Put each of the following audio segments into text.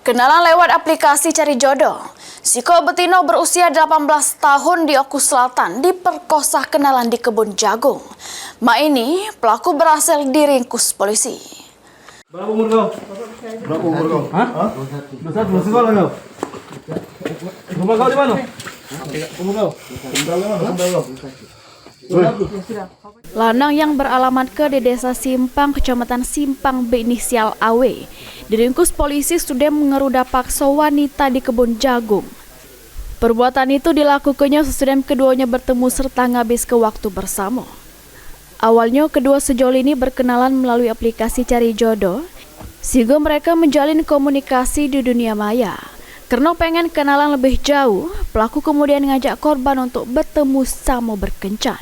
Kenalan lewat aplikasi cari jodoh. Siko Betino berusia 18 tahun di Oku Selatan diperkosa kenalan di kebun jagung. Mak ini pelaku berhasil diringkus polisi. Berapa umur kau? Berapa umur kau? Hah? Belum sekolah kau? Rumah kau di mana? Umur kau? Lanang yang beralamat di Desa Simpang, Kecamatan Simpang berinisial AW, diringkus polisi sudah mengeruda paksa wanita di kebun jagung. Perbuatan itu dilakukannya sesudah keduanya bertemu serta ngabis ke waktu bersama. Awalnya kedua sejoli ini berkenalan melalui aplikasi cari jodoh, sehingga mereka menjalin komunikasi di dunia maya. Karena pengen kenalan lebih jauh, pelaku kemudian ngajak korban untuk bertemu sama berkencan.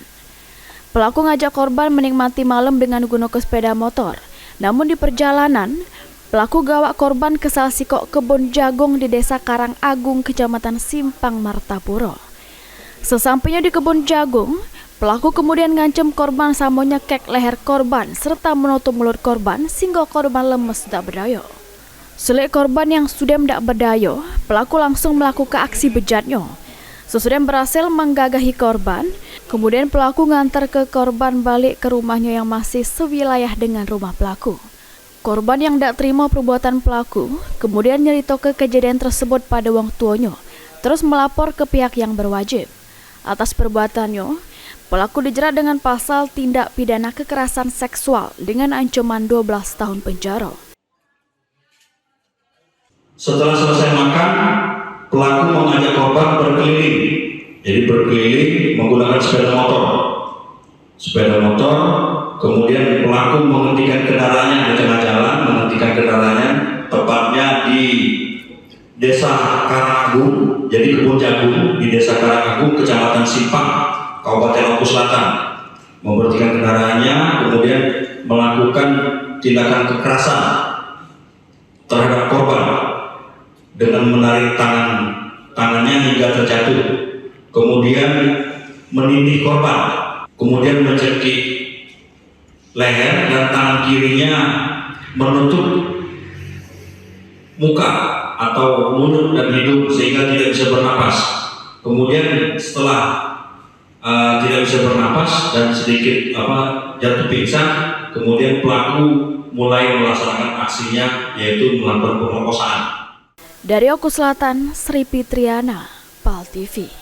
Pelaku ngajak korban menikmati malam dengan gunakan sepeda motor. Namun di perjalanan, pelaku gawak korban ke salah sikok kebun jagung di Desa Karang Agung, Kecamatan Simpang, Martapura. Sesampainya di kebun jagung, pelaku kemudian ngancam korban sama nyekek leher korban serta menutup mulut korban sehingga korban lemes tak berdaya. Selik korban yang sudah tidak berdaya, pelaku langsung melakukan aksi bejatnya. Sesudah berhasil menggagahi korban, kemudian pelaku ngantar ke korban balik ke rumahnya yang masih sewilayah dengan rumah pelaku. Korban yang tidak terima perbuatan pelaku, kemudian nyerita ke kejadian tersebut pada wong tuanya, terus melapor ke pihak yang berwajib. Atas perbuatannya, pelaku dijerat dengan pasal tindak pidana kekerasan seksual dengan ancaman 12 tahun penjara. Setelah selesai makan, pelaku mengajak korban berkeliling. Jadi berkeliling menggunakan sepeda motor. Kemudian pelaku menghentikan kendaraannya di tengah jalan, tepatnya di Desa Karang Agung, jadi kebun jagung di Desa Karang Agung, Kecamatan Simpang, Kabupaten Oku Selatan. Memberhentikan kendaraannya, kemudian melakukan tindakan kekerasan terhadap korban dengan menarik tangannya hingga terjatuh, kemudian menindih korban, kemudian mencekik leher dan tangan kirinya menutup muka atau mulut dan hidung sehingga tidak bisa bernapas. Kemudian setelah tidak bisa bernapas dan sedikit jatuh pingsan, kemudian pelaku mulai melaksanakan aksinya, yaitu melakukan pemerkosaan. Dari Oku Selatan, Sri Fitriana, PAL TV.